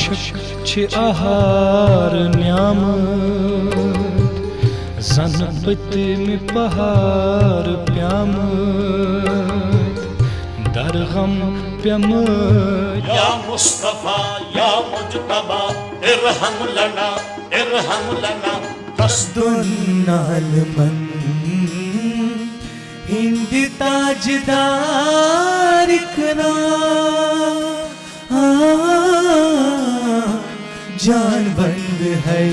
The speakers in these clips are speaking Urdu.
عاشق چھ آہار نیامت زن پتم پہار پیامت در غم پیامت یا مصطفیٰ یا مجتبی ارحم لنا دنال من ہند تاجدار کنا جان بند ہے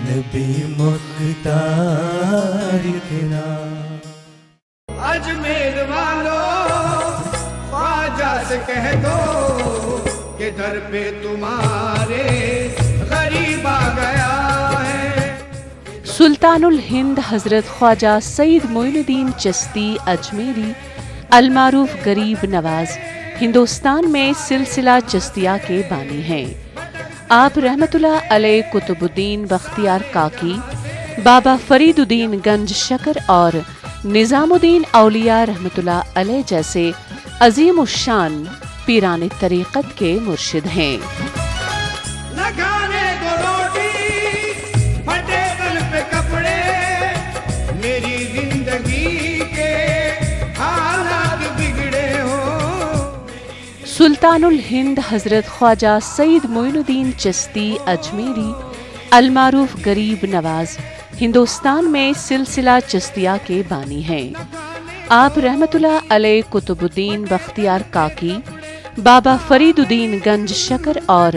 نبی مختار کنا اجمیر والوں خواجہ سے کہہ دو کہ در پہ تمہارے غریب آ گیا ہے۔ سلطان الہند حضرت خواجہ سید معین الدین چشتی اجمیری المعروف غریب نواز ہندوستان میں سلسلہ چشتیہ کے بانی ہیں۔ آپ رحمت اللہ علیہ قطب الدین بختیار کاکی، بابا فرید الدین گنج شکر اور نظام الدین اولیاء رحمت اللہ علیہ جیسے عظیم الشان پیران طریقت کے مرشد ہیں۔ لگانے دو روٹی پھٹے گل پہ کپڑے، میری زندگی کے حالات بگڑے ہو۔ سلطان الہند حضرت خواجہ سید معین الدین چشتی اجمیری المعروف غریب نواز ہندوستان میں سلسلہ چشتیہ کے بانی ہیں۔ آپ رحمت اللہ علیہ قطب الدین بختیار کاکی، بابا فرید الدین گنج شکر اور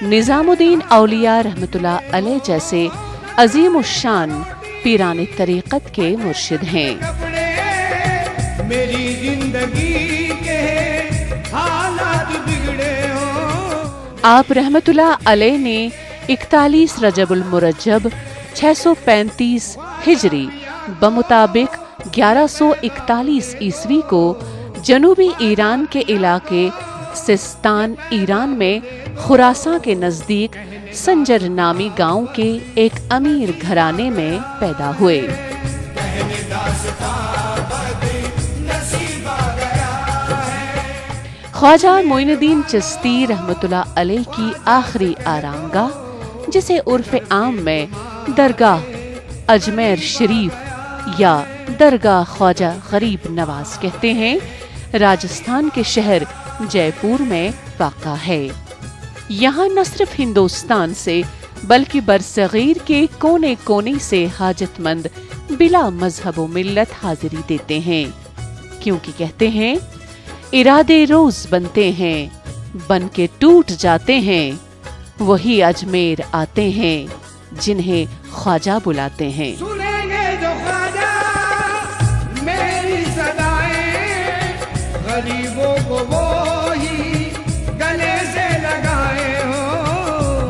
نظام الدین اولیاء رحمت اللہ علیہ جیسے عظیم الشان پیران طریقت کے مرشد ہیں۔ میری زندگی کے حالات بگڑے ہو۔ آپ رحمت اللہ علیہ نے 41 رجب المرجب 635 ہجری بمطابق 1141 عیسوی کو جنوبی ایران کے علاقے سستان ایران میں خراساں کے نزدیک سنجر نامی گاؤں کے ایک امیر گھرانے میں پیدا ہوئے۔ خواجہ معین الدین چشتی رحمت اللہ علیہ کی آخری آرام گاہ، جسے عرف عام میں درگاہ اجمیر شریف یا درگاہ خواجہ غریب نواز کہتے ہیں، راجستھان کے شہر جے پور میں واقع ہے۔ یہاں نہ صرف ہندوستان سے بلکہ برصغیر کے کونے کونے سے حاجت مند بلا مذہب و ملت حاضری دیتے ہیں، کیونکہ کہتے ہیں ارادے روز بنتے ہیں بن کے ٹوٹ جاتے ہیں، وہی اجمیر آتے ہیں جنہیں خواجہ بلاتے ہیں۔ سنیں گے جو خواجہ میری صدائیں، غریبوں کو وہی گلے سے لگائے ہو،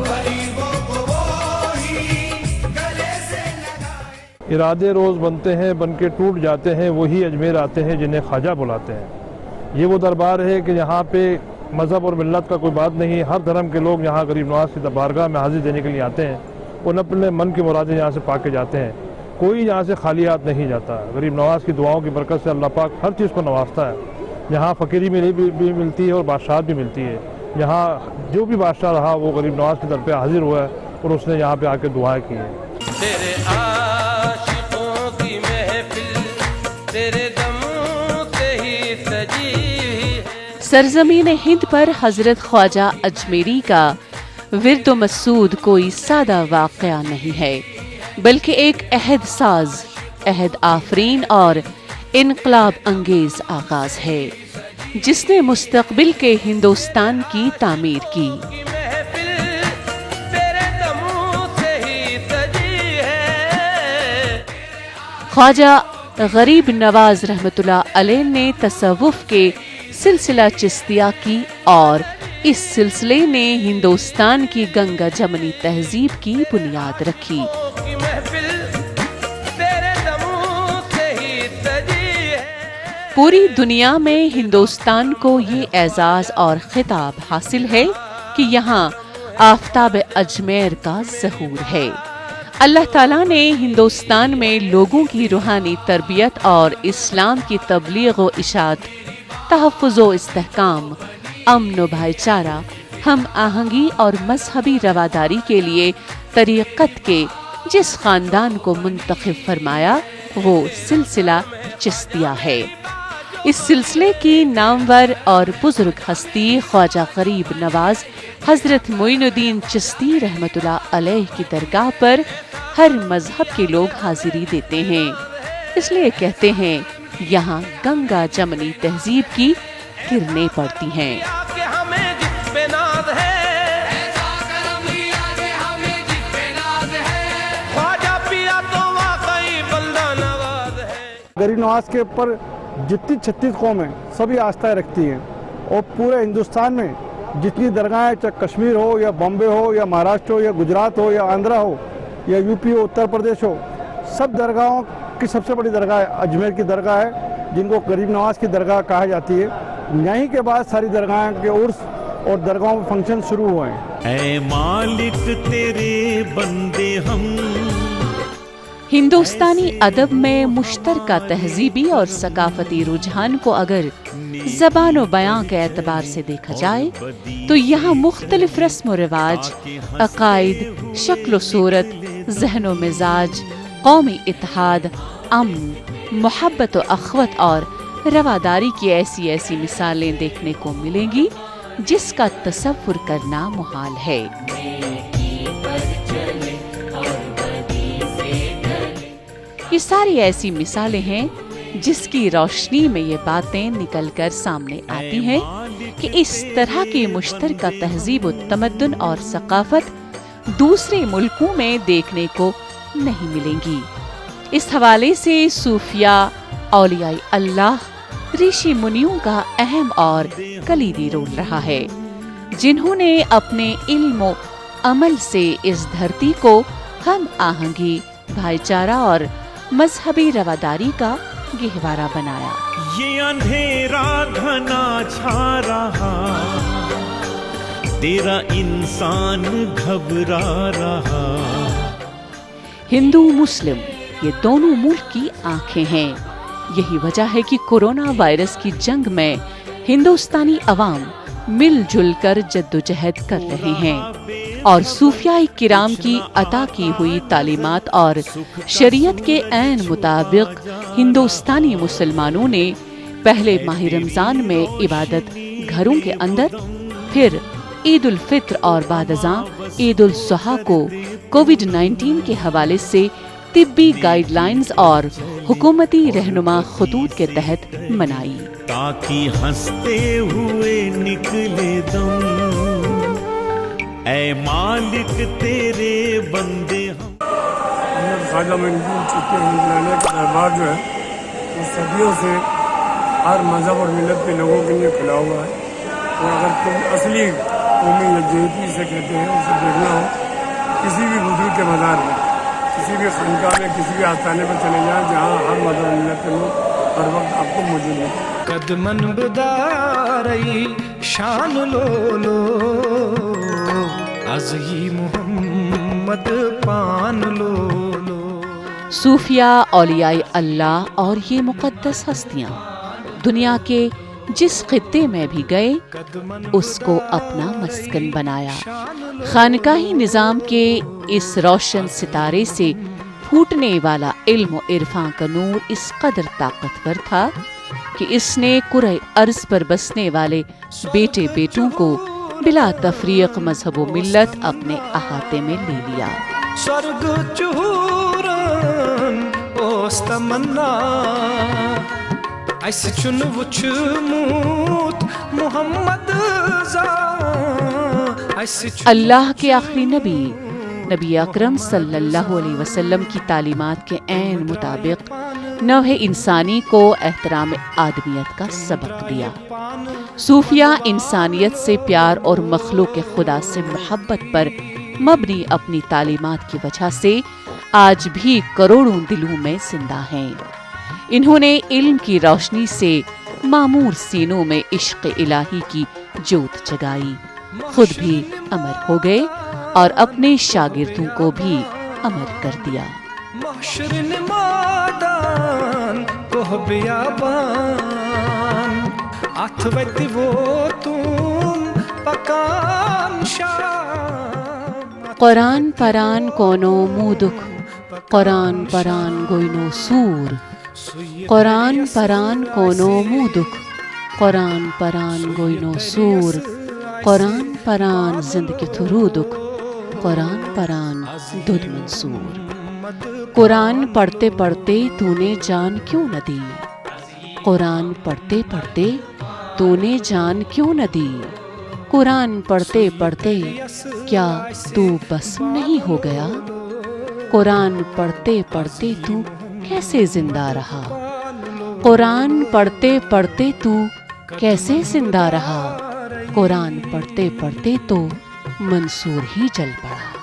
غریبوں کو وہی گلے سے لگائے۔ ارادے روز بنتے ہیں بن کے ٹوٹ جاتے ہیں، وہی اجمیر آتے ہیں جنہیں خواجہ بلاتے ہیں۔ یہ وہ دربار ہے کہ یہاں پہ مذہب اور ملت کا کوئی بات نہیں، ہر دھرم کے لوگ یہاں غریب نواز کی بارگاہ میں حاضری دینے کے لیے آتے ہیں، ان اپنے من کی مرادیں یہاں سے پا کے جاتے ہیں، کوئی یہاں سے خالیات نہیں جاتا۔ غریب نواز کی دعاؤں کی برکت سے اللہ پاک ہر چیز کو نوازتا ہے۔ یہاں فقیری بھی ملتی ہے اور بادشاہت بھی ملتی ہے۔ یہاں جو بھی بادشاہ رہا وہ غریب نواز کی در پہ حاضر ہوا ہے اور اس نے یہاں پہ آ کے دعائیں کی ہیں۔ تیرے عاشقوں کی محفل تیرے دم سے ہی سجی ہے۔ سرزمین ہند پر حضرت خواجہ اجمیری کا ورد و مسعود کوئی سادہ واقعہ نہیں ہے، بلکہ ایک عہد ساز، عہد آفرین اور انقلاب انگیز آغاز ہے، جس نے مستقبل کے ہندوستان کی تعمیر کی۔ محفل تیرے دم سے ہی سجی ہے۔ خواجہ غریب نواز رحمت اللہ علیہ نے تصوف کے سلسلہ چشتیہ کی اور اس سلسلے نے ہندوستان کی گنگا جمنی تہذیب کی بنیاد رکھی۔ پوری دنیا میں ہندوستان کو یہ اعزاز اور خطاب حاصل ہے کہ یہاں آفتاب اجمیر کا ظہور ہے۔ اللہ تعالیٰ نے ہندوستان میں لوگوں کی روحانی تربیت اور اسلام کی تبلیغ و اشاعت، تحفظ و استحکام، امن و بھائی چارہ، ہم آہنگی اور مذہبی رواداری کے لیے طریقت کے جس خاندان کو منتخب فرمایا وہ سلسلہ چشتیہ ہے۔ اس سلسلے کی نامور اور بزرگ ہستی خواجہ غریب نواز حضرت معین الدین چشتی رحمۃ اللہ علیہ کی درگاہ پر ہر مذہب کے لوگ حاضری دیتے ہیں، اس لیے کہتے ہیں یہاں گنگا جمنی تہذیب کی کرنیں پڑتی ہیں۔ کہ ہمیں جس پہ ناز ہے، خواجہ پیا تو واقعی بندہ نواز ہے۔ غریب نواز کے اوپر جتنی 36 قومیں سبھی آستھائیں رکھتی ہیں، اور پورے ہندوستان میں جتنی درگاہیں، چاہے کشمیر ہو یا بامبے ہو یا مہاراشٹر ہو یا گجرات ہو یا آندھرا ہو یا یو پی ہو، اتر پردیش ہو، سب درگاہوں کی سب سے بڑی درگاہ اجمیر کی درگاہ ہے، جن کو غریب نواز کی درگاہ کہا جاتی ہے۔ یہیں کے بعد ساری درگاہوں کے عرس اور درگاہوں میں فنکشن شروع ہوئے ہیں۔ اے مالک تیرے بندے ہم۔ ہندوستانی ادب میں مشترکہ تہذیبی اور ثقافتی رجحان کو اگر زبان و بیان کے اعتبار سے دیکھا جائے تو یہاں مختلف رسم و رواج، عقائد، شکل و صورت، ذہن و مزاج، قومی اتحاد، امن، محبت و اخوت اور رواداری کی ایسی مثالیں دیکھنے کو ملیں گی جس کا تصور کرنا محال ہے۔ یہ ساری ایسی مثالیں ہیں جس کی روشنی میں یہ باتیں نکل کر سامنے آتی ہیں کہ اس طرح کی مشترکہ تہذیب و تمدن اور ثقافت دوسرے ملکوں میں دیکھنے کو نہیں ملیں گی۔ اس حوالے سے صوفیاء، اولیاء اللہ، رشی منیوں کا اہم اور کلیدی رول رہا ہے، جنہوں نے اپنے علم و عمل سے اس دھرتی کو ہم آہنگی، بھائی چارہ اور مذہبی رواداری کا گہوارہ بنایا۔ یہ اندھیرا گھنا چھا رہا، تیرا انسان گھبرا رہا۔ ہندو مسلم یہ دونوں ملک کی آنکھیں ہیں، یہی وجہ ہے کہ کورونا وائرس کی جنگ میں ہندوستانی عوام مل جل کر جدوجہد کر رہے ہیں، اور صوفیاء کرام کی عطا کی ہوئی تعلیمات اور شریعت کے عین مطابق ہندوستانی مسلمانوں نے پہلے ماہ رمضان میں عبادت گھروں کے اندر، پھر عید الفطر اور بعد ازاں عید الاضحیٰ کو کووڈ-19 کے حوالے سے طبی گائیڈ لائنز اور حکومتی رہنما خطوط کے تحت منائی، تاکہ ہنستے ہوئے نکلے دم، اے مالک تیرے بندے ہم۔ خواجہ معین الدین چشتی رحمۃ اللہ علیہ کا دربار جو ہے وہ صدیوں سے ہر مذہب اور ملت کے لوگوں کے لیے کھلا ہوا ہے، اور اگر کوئی اصلی قومی یکجہتی سے کہتے ہیں اسے دیکھنا ہو، کسی بھی بزرگ کے مزار میں، کسی بھی خانقاہ میں، کسی بھی آستانے پر چلے جائیں جہاں ہر مذہب اور ملت کے لوگ ہر وقت آپ کو موجود ہیں۔ قدمن بدارئی شان لولو ازی محمد پان لولو۔ صوفیاء، اولیاء اللہ اور یہ مقدس ہستیاں دنیا کے جس خطے میں بھی گئے اس کو اپنا مسکن بنایا۔ خانقاہی نظام کے اس روشن ستارے سے پھوٹنے والا علم و عرفان کا نور اس قدر طاقتور تھا کہ اس نے کرۂ ارض پر بسنے والے بیٹے بیٹوں کو بلا تفریق مذہب و ملت اپنے احاطے میں لے لیا۔ سرگ چہورن اوس تمنا اس چن وچھموت محمد اللہ کے آخری نبی اکرم صلی اللہ علیہ وسلم کی تعلیمات کے عین مطابق نوع انسانی کو احترام آدمیت کا سبق دیا۔ صوفیاء انسانیت سے پیار اور مخلوق خدا سے محبت پر مبنی اپنی تعلیمات کی وجہ سے آج بھی کروڑوں دلوں میں زندہ ہیں۔ انہوں نے علم کی روشنی سے معمور سینوں میں عشق الہی کی جوت جگائی، خود بھی امر ہو گئے اور اپنے شاگردوں کو بھی امر کر دیا۔ محشر نمادان کوہ بیابان اتھ ویت وہ تم پکان شام قرآن پران کونو مودک قرآن پران گوینو سور قرآن پران کونو مودک قرآن پران گوینو سور قرآن پران زندگی تھرودک قرآن پران دودھ منصور قرآن پڑھتے پڑھتے تو نے جان کیوں نہ دی قرآن پڑھتے پڑھتے تو نے جان کیوں نہ دی قرآن پڑھتے پڑھتے کیا تو بس نہیں ہو گیا قرآن پڑھتے پڑھتے تو کیسے زندہ رہا قرآن پڑھتے پڑھتے تو کیسے زندہ رہا قرآن پڑھتے پڑھتے تو منصور ہی جل پڑا